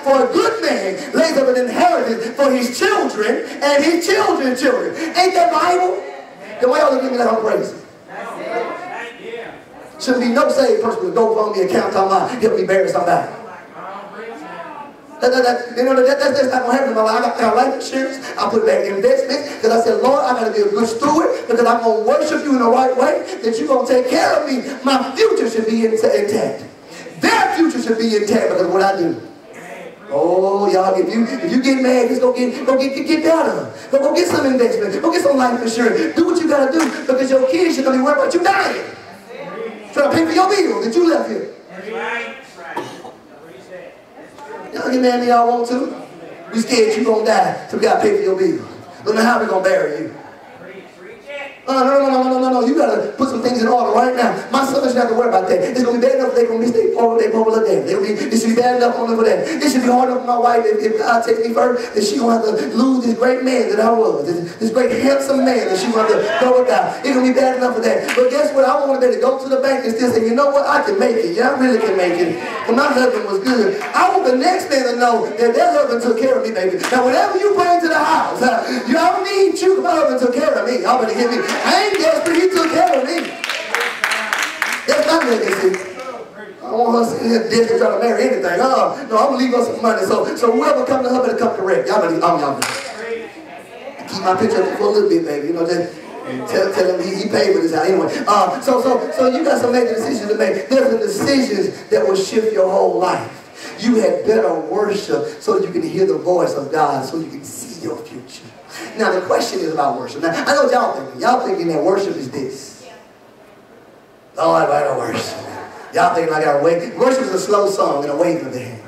for a good man lays up an inheritance for his children and his children's children. Ain't that Bible? Then why y'all looking at me like I'm crazy? Shouldn't be no saved person with a GoFundMe account talking about help me bury somebody. That's not going to happen in my life. I got life insurance. I put back investments because I said, Lord, I got to be a good steward because I'm going to worship you in the right way, that you're going to take care of me. My future should be intact. Their future should be intact because of what I do. Oh, y'all, if you get mad, just go get better. Go get some investment. Go get some life insurance. Do what you got to do because your kids should be worried about you dying. Trying to pay for your bill that you left here. Y'all get mad at me y'all want to. We scared you gonna die, so we gotta pay for your bill. Don't know how we gonna bury you. No. You gotta put some things in order right now. My son shouldn't have to worry about that. It's gonna be bad enough if they gonna miss their popular day. It should be bad enough on them for that. It should be hard enough for my wife if God takes me first, that she gonna have to lose this great man that I was, this great handsome man that she gonna have to go without. It's gonna be bad enough for that. But guess what? I want to be able to go to the bank and still say, you know what? I can make it. Yeah, I really can make it. But my husband was good. I want the next man to know that their husband took care of me, baby. Now, whatever you bring to the house, you don't need you. My husband took care of me. Y'all better hear me. I ain't desperate. He took care of me. That's my legacy. I don't want her sitting here desperate trying to marry anything. No, I'm going to leave her some money. So whoever come to her better come correct. Y'all better, keep my picture up for a little bit, baby. You know, just tell him he paid for this house. Anyway, so you got some major decisions to make. There's some decisions that will shift your whole life. You had better worship so that you can hear the voice of God, so you can see your future. Now the question is about worship. Now I know what y'all thinking. Y'all thinking that worship is this. Oh, I don't worship. Y'all thinking I gotta wait. Worship is a slow song and a wave of the hand.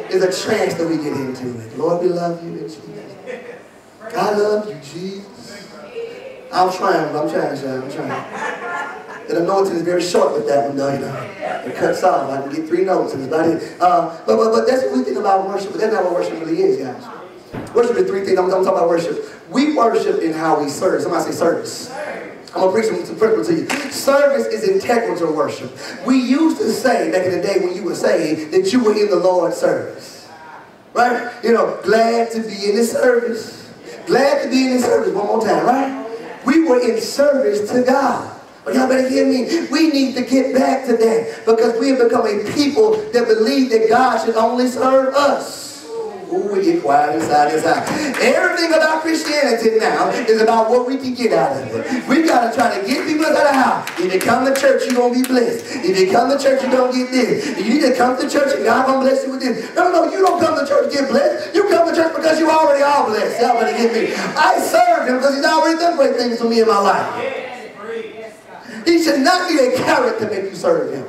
It's a trance that we get into. Lord, we love you, Jesus. I love you, Jesus. I'm trying. The anointing is very short with that one, though, you know. It cuts off. I can get 3 notes and it's about it. But that's what we think about worship. But that's not what worship really is, guys. Worship is 3 things. I'm talking about worship. We worship in how we serve. Somebody say service. I'm going to preach some principles to you. Service is integral to worship. We used to say, back in the day when you were saying, that you were in the Lord's service. Right? You know, glad to be in His service. Glad to be in His service. One more time, right? We were in service to God. But y'all better hear me. We need to get back to that because we have become a people that believe that God should only serve us. Ooh, we get quiet inside. Everything about Christianity now is about what we can get out of it. We got to try to get people out of the house. If you come to church, you're going to be blessed. If you come to church, you're going to get this. You need to come to church and God going to bless you with this. No, you don't come to church to get blessed. You come to church because you already are blessed. Y'all better get me. I served Him because He's already done great things for me in my life. He should not be a carrot to make you serve Him.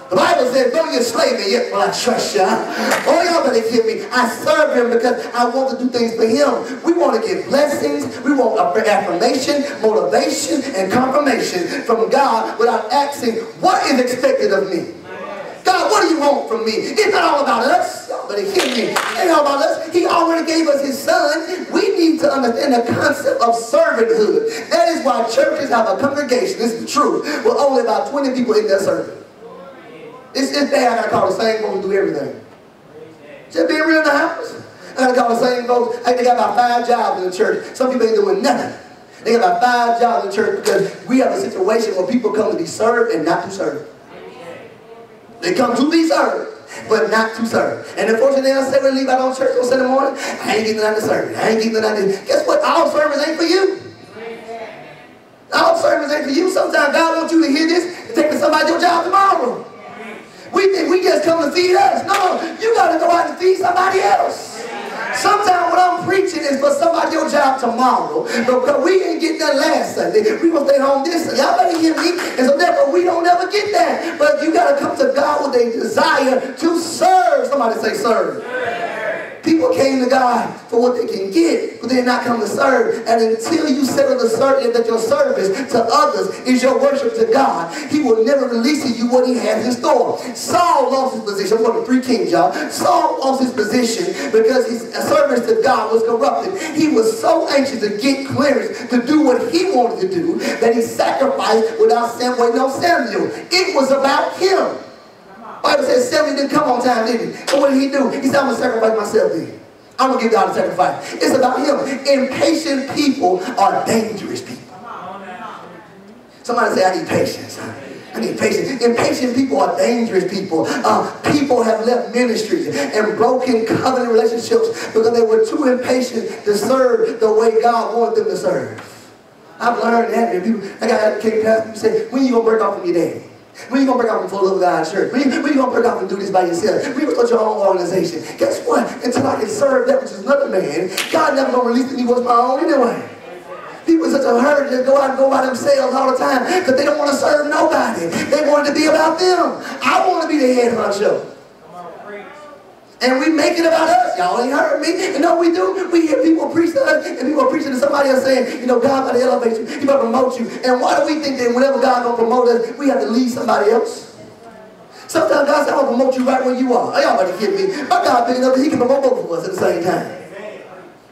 The Bible says, though you slay me, yet will I trust you. Oh, y'all better hear me. I serve Him because I want to do things for Him. We want to get blessings. We want affirmation, motivation, and confirmation from God without asking, what is expected of me? God, what do you want from me? It's not all about us. Y'all better hear me. It ain't all about us. He already gave us His Son. We need to understand the concept of servanthood. That is why churches have a congregation, this is the truth, with only about 20 people in their service. It's bad. I got to call the same folks who do everything. Just being real in the house. I got to call the same folks. They got about 5 jobs in the church. Some people ain't doing nothing. They got about 5 jobs in the church because we have a situation where people come to be served and not to serve. They come to be served, but not to serve. And unfortunately, they'll say when they leave out on church on Sunday morning, I ain't getting nothing to serve. I ain't getting nothing to. Guess what? All service ain't for you. All service ain't for you. Sometimes God wants you to hear this and take to somebody your job tomorrow. We think we just come to feed us. No, you got to go out and feed somebody else. Sometimes what I'm preaching is for somebody your job tomorrow. Because we ain't get that last Sunday. We gonna stay home this Sunday. Y'all better hear me. And so therefore we don't ever get that. But you got to come to God with a desire to serve. Somebody say serve. People came to God for what they can get, but they're not come to serve. And until you settle the certainty that your service to others is your worship to God, He will never release to you what He has in store. Saul lost his position. I'm going to 3 Kings, y'all. Saul lost his position because his service to God was corrupted. He was so anxious to get clearance to do what he wanted to do that he sacrificed without waiting on Samuel. It was about him. Bible says Samuel didn't come on time, did he? So what did he do? He said, I'm going to sacrifice myself then. I'm going to give God a sacrifice. It's about him. Impatient people are dangerous people. Somebody say, I need patience. I need patience. Impatient people are dangerous people. People have left ministries and broken covenant relationships because they were too impatient to serve the way God wanted them to serve. I've learned that. People, I got people say, when are you going to break off from your daddy? When are you going to break off and follow God's church? When are you going to break off and do this by yourself? When are you going to start your own organization? Guess what? Until I can serve that which is another man, God never going to release me what's my own anyway. People in such a hurry to go out and go by themselves all the time because they don't want to serve nobody. They want it to be about them. I want to be the head honcho. And we make it about us. Y'all ain't heard me. You know what we do? We hear people preach to us and people are preaching to somebody else saying, you know, God got to elevate you. He got to promote you. And why do we think that whenever God going to promote us, we have to lead somebody else? Sometimes God said, I'm going to promote you right where you are. Y'all better get me. My God big enough that he can promote both of us at the same time.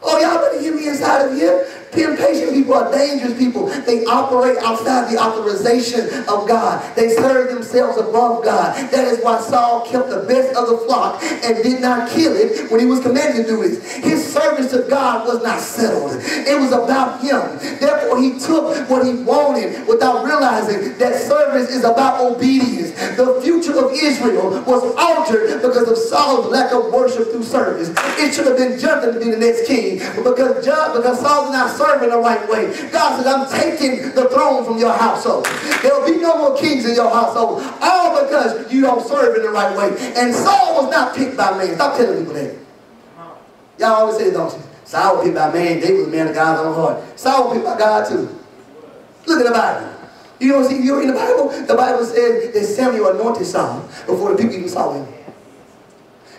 Oh, y'all better hear me inside of here. Impatient people are dangerous people. They operate outside the authorization of God. They serve themselves above God. That is why Saul kept the best of the flock and did not kill it when he was commanded to do this. His service to God was not settled. It was about him. Therefore, he took what he wanted without realizing that service is about obedience. The future of Israel was altered because of Saul's lack of worship through service. It should have been Jonathan to be the next king, but because Saul did not serve in the right way, God said, I'm taking the throne from your household. There will be no more kings in your household, all because you don't serve in the right way. And Saul was not picked by man. Stop telling people that. Y'all always say, don't you? Saul was picked by man. David was a man of God's own heart. Saul was picked by God too. Look at the Bible. You don't see, you're in the Bible? The Bible says that Samuel anointed Saul before the people even saw him.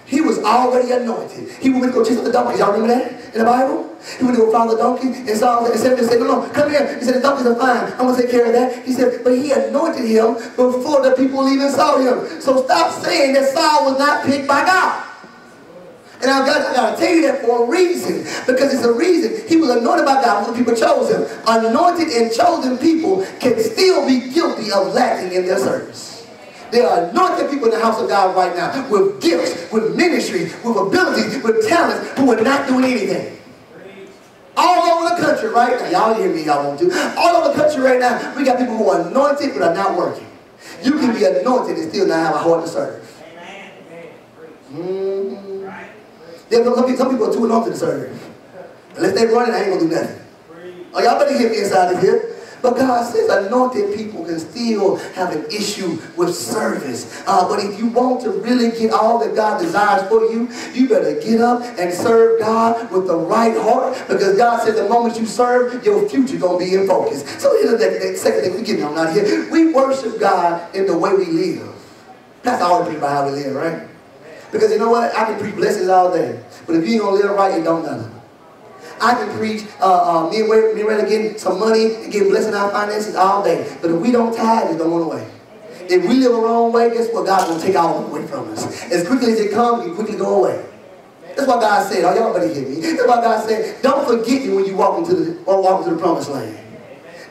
He was already anointed. He went to go chase the donkeys. Y'all remember that in the Bible? He went to go follow the donkey, and Samuel said, no, come here. He said, the donkeys are fine. I'm going to take care of that. He said, but he anointed him before the people even saw him. So stop saying that Saul was not picked by God. And I got to tell you that for a reason. Because it's a reason. He was anointed by God when the people chose him. Anointed and chosen people can still be guilty of lacking in their service. There are anointed people in the house of God right now with gifts, with ministry, with abilities, with talents who are not doing anything. All over the country right now. Y'all hear me, y'all want to. All over the country right now, we got people who are anointed but are not working. You can be anointed and still not have a heart to serve. Some people are too anointed to serve. Unless they're running, I ain't going to do nothing. Oh, y'all better hear me inside of here. But God says anointed people can still have an issue with service. But if you want to really get all that God desires for you, you better get up and serve God with the right heart. Because God said the moment you serve, your future going to be in focus. So here's the second thing we get on out here. We worship God in the way we live. That's all we about how we live, right? Because you know what? I can preach blessings all day. But if you ain't going to live right, you don't know. I can preach me and Ray getting some money and getting blessed in our finances all day. But if we don't tithe, it's going away. If we live the wrong way, guess what? God's going to take all of it away from us. As quickly as it comes, it quickly go away. That's why God said, oh, y'all better hear me. That's why God said, don't forget me when you walk into the promised land.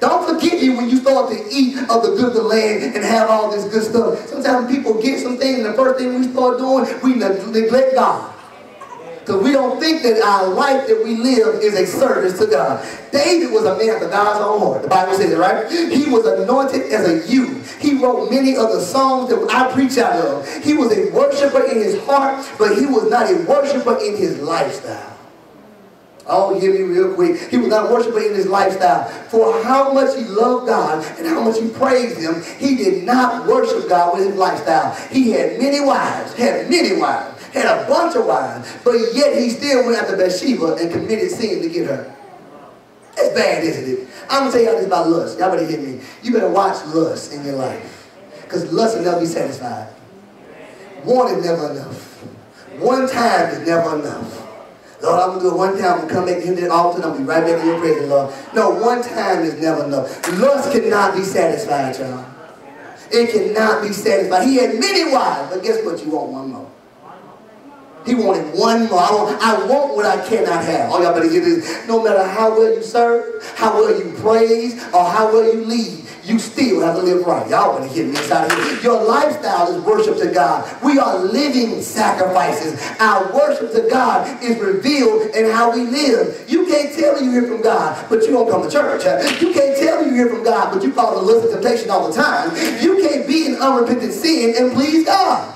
Don't forget me when you start to eat of the good of the land and have all this good stuff. Sometimes people get some things and the first thing we start doing, we neglect God. Because we don't think that our life that we live is a service to God. David was a man after God's own heart. The Bible says it, right? He was anointed as a youth. He wrote many of the songs that I preach out of. He was a worshiper in his heart, but he was not a worshiper in his lifestyle. Oh, hear me real quick. He was not a worshiper in his lifestyle. For how much he loved God and how much he praised him, he did not worship God with his lifestyle. He had many wives, had a bunch of wives, but yet he still went after Bathsheba and committed sin to get her. That's bad, isn't it? I'm going to tell y'all this about lust. Y'all better hear me. You better watch lust in your life. Because lust will never be satisfied. One is never enough. One time is never enough. Lord, I'm going to do it one time. I'm going to come back to the altar and I'll be right back in your presence, Lord. No, one time is never enough. Lust cannot be satisfied, y'all. It cannot be satisfied. He had many wives, but guess what? You want one more. He wanted one more. I want what I cannot have. All y'all better hear this. No matter how well you serve, how well you praise, or how well you lead, you still have to live right. Y'all want to hear me inside here. Your lifestyle is worship to God. We are living sacrifices. Our worship to God is revealed in how we live. You can't tell me you hear from God, but you don't come to church. You can't tell me you hear from God, but you follow the lust of temptation all the time. You can't be in unrepentant sin and please God.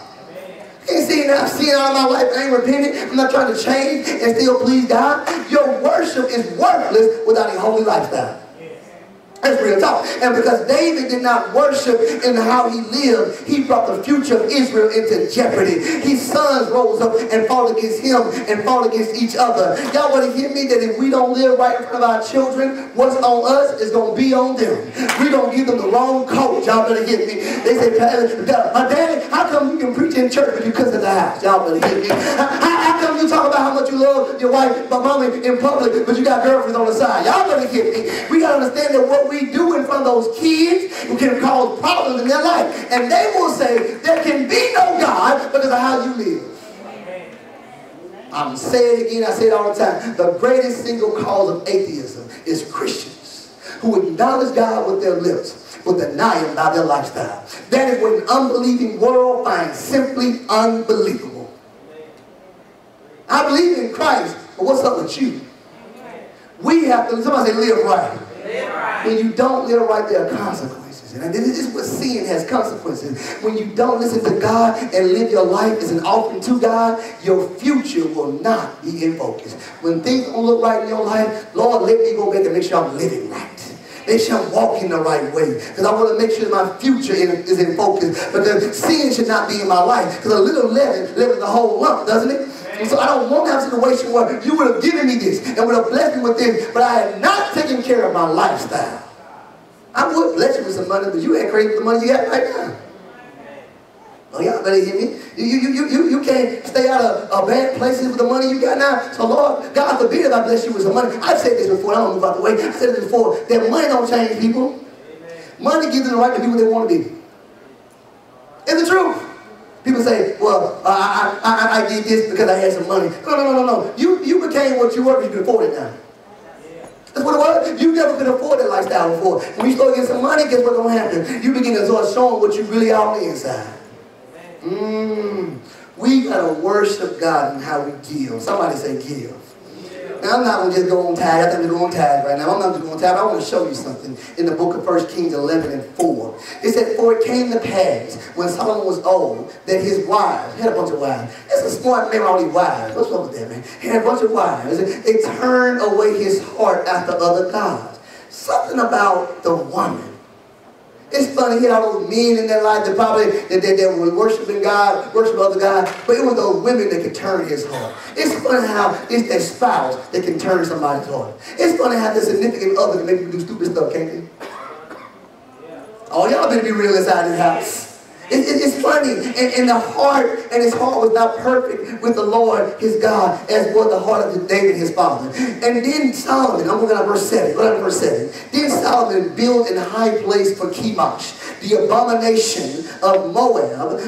Ain't seen that I've seen all my life. I ain't repented. I'm not trying to change and still please God. Your worship is worthless without a holy lifestyle. That's real talk. And because David did not worship in how he lived, he brought the future of Israel into jeopardy. His sons rose up and fought against him and fought against each other. Y'all want to hear me? That if we don't live right in front of our children, what's on us is going to be on them. We're going to give them the wrong coach. Y'all better hear me. They say, Daddy, how come you can preach in church but you cuss at the house? Y'all better hear me. How come you talk about how much you love your wife, but mommy in public, but you got girlfriends on the side? Y'all better hear me. We got to understand that what we do in front of those kids can cause problems in their life. And they will say, there can be no God because of how you live. I'm saying it again, I say it all the time. The greatest single cause of atheism is Christians who acknowledge God with their lips, but deny Him by their lifestyle. That is what an unbelieving world finds simply unbelievable. I believe in Christ, but what's up with you? We have to, somebody say, live right. When you don't live right, there are consequences. And this is what sin has consequences. When you don't listen to God and live your life as an offering to God, your future will not be in focus. When things don't look right in your life, Lord, let me go back and make sure I'm living right. Make sure I'm walking the right way. Because I want to make sure my future is in focus. Because sin should not be in my life. Because a little leaven leavens the whole lump, doesn't it? And so I don't want to have a situation where you would have given me this and would have blessed me with this, but I had not taken care of my lifestyle. I would bless you with some money, but you ain't crazy with the money you got right now. Oh, y'all better hear me. You can't stay out of bad places with the money you got now. So Lord, God forbid if I bless you with some money. I've said this before, I don't move out the way. I said this before, that money don't change people. Money gives them the right to be what they want to be. It's the truth. People say, well, I did this because I had some money. No. You became what you were because you could afford it now. That's what it was. You never could afford that lifestyle before. When you start getting some money, guess what's going to happen? You begin to start showing what you really are on the inside. We got to worship God in how we give. Somebody say give. Now, I'm not going to just go on tithe. I think we're going on tithe right now. I'm not just going on tithe. I want to show you something in the book of 1 Kings 11:4. It said, for it came to pass when Solomon was old that his wives, he had a bunch of wives. That's a smart man, all these wives. What's wrong with that, man? He had a bunch of wives. They turned away his heart after other gods. Something about the woman. It's funny, he had all those men in their life that probably that were worshiping God, worshiping other gods, but it was those women that could turn his heart. It's funny how it's their spouse that can turn somebody's heart. It's funny how the significant other can make you do stupid stuff, can't they? Oh, y'all better be real inside this house. It's funny, and the heart, and his heart was not perfect with the Lord, his God, as was the heart of David, his father. And then Solomon, I'm looking at verse 7, go down to verse 7. Then Solomon built an high place for Chemosh, the abomination of Moab,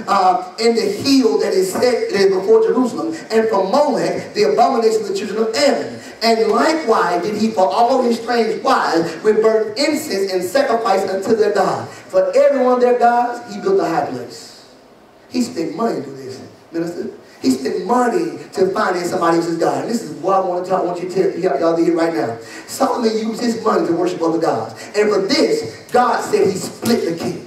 in the hill that is set before Jerusalem, and for Molech, the abomination of the children of Ammon. And likewise did he for all his strange wives, which burned incense and sacrifice unto their God. For every one of their gods, he built a high place. He spent money to do this, minister. He spent money to finance somebody else's God. And this is what I want you to tell y'all to hear right now. Solomon used his money to worship other gods. And for this, God said he split the kingdom.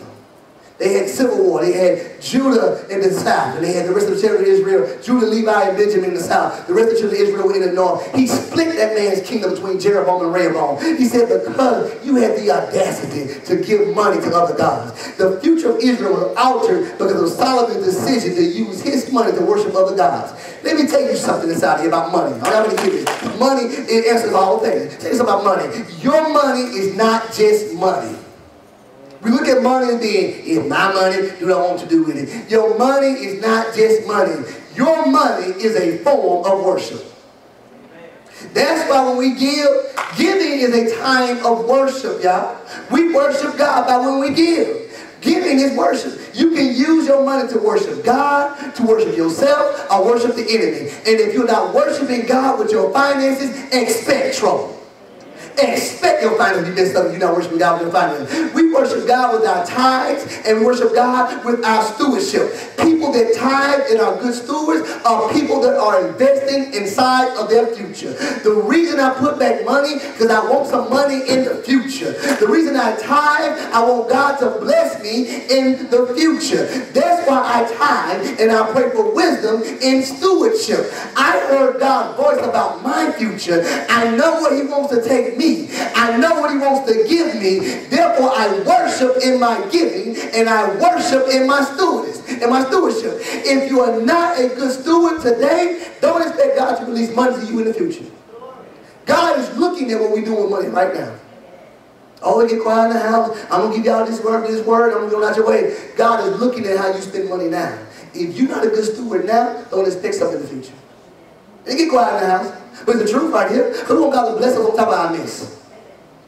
They had civil war. They had Judah in the south, and they had the rest of the children of Israel, Judah, Levi, and Benjamin in the south. The rest of the children of Israel were in the north. He split that man's kingdom between Jeroboam and Rehoboam. He said, because you had the audacity to give money to other gods. The future of Israel was altered because of Solomon's decision to use his money to worship other gods. Let me tell you something inside here about money. I'm going to give you. Money, it answers all things. Tell you something about money. Your money is not just money. We look at money as being, it's my money, do what I want to do with it. Your money is not just money. Your money is a form of worship. That's why when we give, giving is a time of worship, y'all. We worship God by when we give. Giving is worship. You can use your money to worship God, to worship yourself, or worship the enemy. And if you're not worshiping God with your finances, expect trouble. Expect your finances to be messed up if you're not worshiping God with your finances. We worship God with our tithes and we worship God with our stewardship. People that tithe and are good stewards are people that are investing inside of their future. The reason I put back money because I want some money in the future. The reason I tithe, I want God to bless me in the future. That's why I tithe and I pray for wisdom in stewardship. I heard God's voice about my future. I know where He wants to take me. I know what He wants to give me. Therefore, I worship in my giving and I worship in my stewardship. If you are not a good steward today, don't expect God to release money to you in the future. God is looking at what we do with money right now. Oh, we get quiet in the house. I'm going to give y'all this word, I'm going to go out your way. God is looking at how you spend money now. If you're not a good steward now, don't expect something in the future. They get quiet in the house. But it's the truth right here. Because we want God to bless us on top of our mess.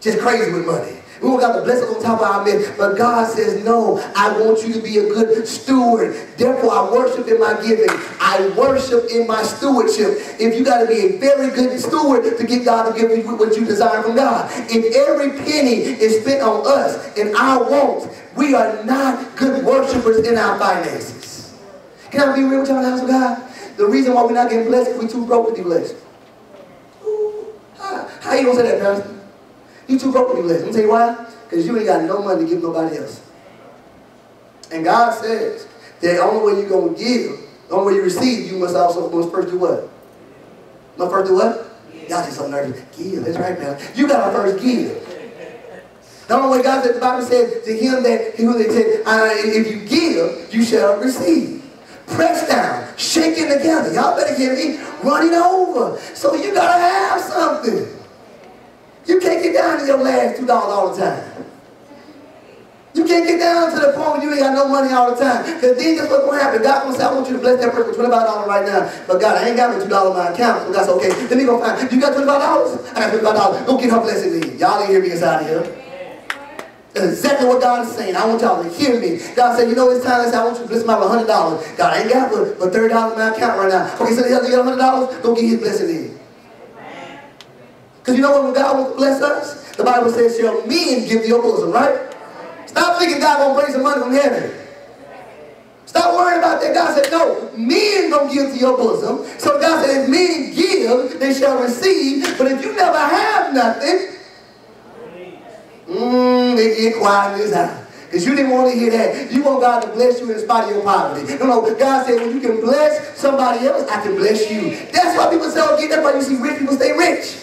Just crazy with money. We want God to bless us on top of our mess. But God says, no, I want you to be a good steward. Therefore, I worship in my giving. I worship in my stewardship. If you got to be a very good steward to get God to give you what you desire from God. If every penny is spent on us and our wants, we are not good worshipers in our finances. Can I be real with y'all in the house of God? The reason why we're not getting blessed is we're too broke to be blessed. How you gonna say that, Pastor? You too broke to be blessed. I'm gonna tell you why. Because you ain't got no money to give nobody else. And God says that the only way you're gonna give, the only way you receive, you must first do what? Must first do what? Y'all just so nervous. Give. That's right, man. You gotta first give. The only way God said, the Bible said to him that if you give, you shall receive. Pressed down, shaking together. Y'all better hear me. Running over. So you gotta have something. You can't get down to your last $2 all the time. You can't get down to the point where you ain't got no money all the time. Because then that's what's going to happen. God gonna say, I want you to bless that person with $25 right now. But God, I ain't got no $2 in my account. So God said, okay, then he gonna find, you got $25? I got $25. Go get her blessing then. Y'all ain't hear me inside of here. That's exactly what God is saying. I want y'all to hear me. God said, you know, it's time. I said, I want you to bless me with $100. God, I ain't got but $30 in my account right now. Okay, so you got $100? Go get his blessing then. Because you know what, when God wants to bless us, the Bible says, shall men give to your bosom, right? Stop thinking God gonna bring some money from heaven. Stop worrying about that. God said, no, men gonna give to your bosom. So God said, if men give, they shall receive. But if you never have nothing, they get quiet in this house. Because you didn't want to hear that. You want God to bless you in spite of your poverty. No, God said, when you can bless somebody else, I can bless you. That's why people say, okay, that's why you see rich people stay rich.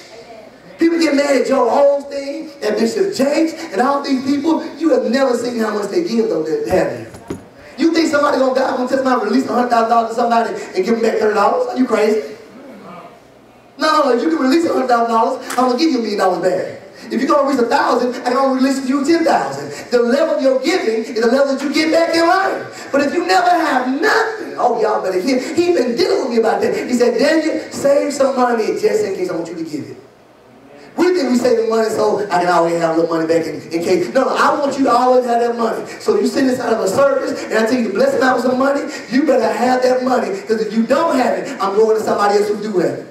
People get mad at Joe Holstein and Bishop Jakes and all these people. You have never seen how much they give, though, have you? You think somebody God gonna tell somebody release $100,000 to somebody and give them back $30? Are you crazy? No, you can release $100,000, I'm gonna give you $1 million back. If you're gonna release 1,000, I'm gonna release you 10,000. The level of your giving is the level that you get back in life. But if you never have nothing, oh, y'all better hear. He been dealing with me about that. He said, Daniel, save some money just in case I want you to give it. We think we saving money so I can always have a little money back in case. No, I want you to always have that money. So you sit inside of a service and I tell you to bless them out with some money, you better have that money. Because if you don't have it, I'm going to somebody else who do have it.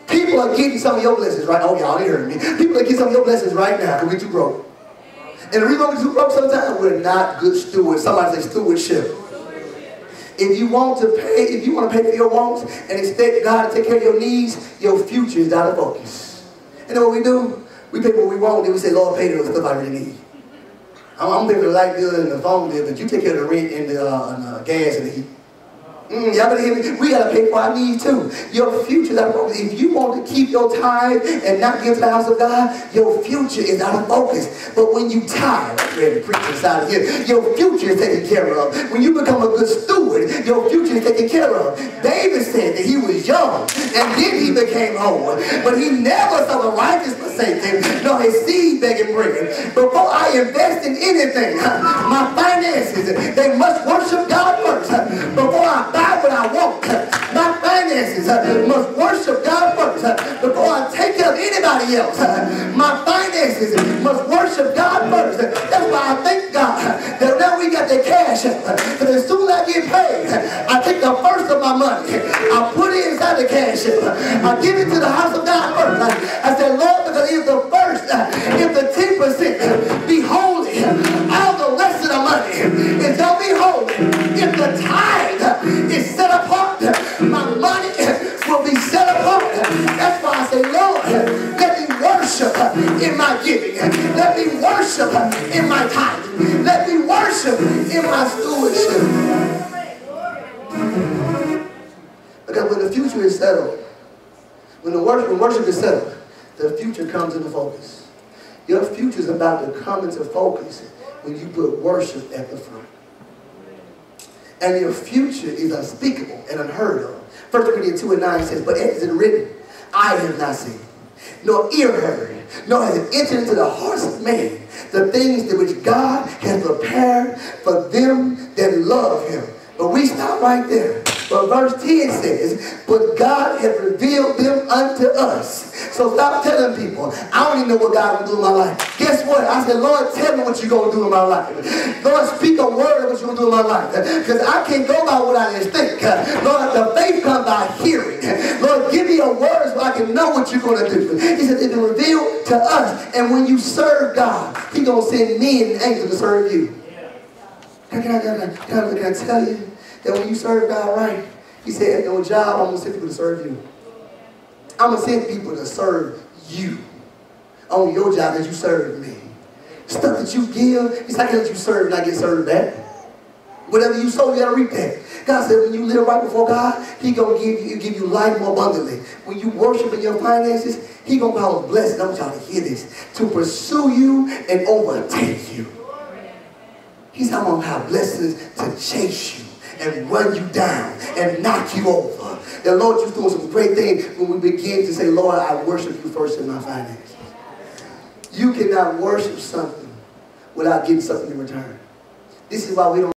People are getting some of your blessings right now. Oh, y'all ain't heard me. People are getting some of your blessings right now because we're too broke. And the reason we're too broke sometimes, we're not good stewards. Somebody say stewardship. If you want to pay for your wants and expect God to take care of your needs, your future is out of focus. And then what we do, we pay for what we want, then we say, Lord, pay for the stuff I really need. I'm paying for the light bill and the phone bill, but you take care of the rent and the gas and the heat. Y'all better hear me. We got to pay for our needs too. Your future is out of focus. If you want to keep your tithe and not give to the house of God, your future is out of focus. But when you tithe, I'm ready to preach inside of here, your future is taken care of. When you become a good steward, your future is taken care of. David said that he was young and then he became old. But he never saw the righteous forsaken, nor his seed begging bread. Before I invest in anything, my finances, they must worship God first. Before I buy what I want, my finances must worship God first. Before I take care of anybody else, my finances must worship God first. That's why I thank God that now we got the cash. But as soon as I get paid, I take the first of my money, I put it inside the cash. I give it to the house of God first. I said, Lord, because if when the tithe is set apart, my money will be set apart. That's why I say, Lord, let me worship in my giving. Let me worship in my tithing. Let me worship in my stewardship. Because when the future is settled, when worship is settled, the future comes into focus. Your future is about to come into focus when you put worship at the front. And your future is unspeakable and unheard of. 1 Corinthians 2:9 says, but as it is written, I have not seen, nor ear heard, nor has it entered into the hearts of man, the things that which God has prepared for them that love him. But we stop right there. But verse 10 says, but God has revealed them unto us. So stop telling people, I don't even know what God will do in my life. Guess what? I said, Lord, tell me what you're going to do in my life. Lord, speak a word of what you're going to do in my life. Because I can't go by what I just think. Lord, the faith comes by hearing. Lord, give me a word so I can know what you're going to do. He said, it's been revealed to us. And when you serve God, he's going to send men and angels to serve you. Can I tell you that when you serve God right, he said, at your job, I'm going to send people to serve you. I'm going to send people to serve you. On your job that you serve me. Stuff that you give, it's not that you serve and I get served back. Whatever you sow, you got to reap that. God said when you live right before God, he's going to give you life more abundantly. When you worship in your finances, he's going to cause blessings. I want y'all to hear this. To pursue you and overtake you. He's not going to have blessings to chase you and run you down and knock you over. The Lord just doing some great things when we begin to say, Lord, I worship you first in my finances. You cannot worship something without getting something in return. This is why we don't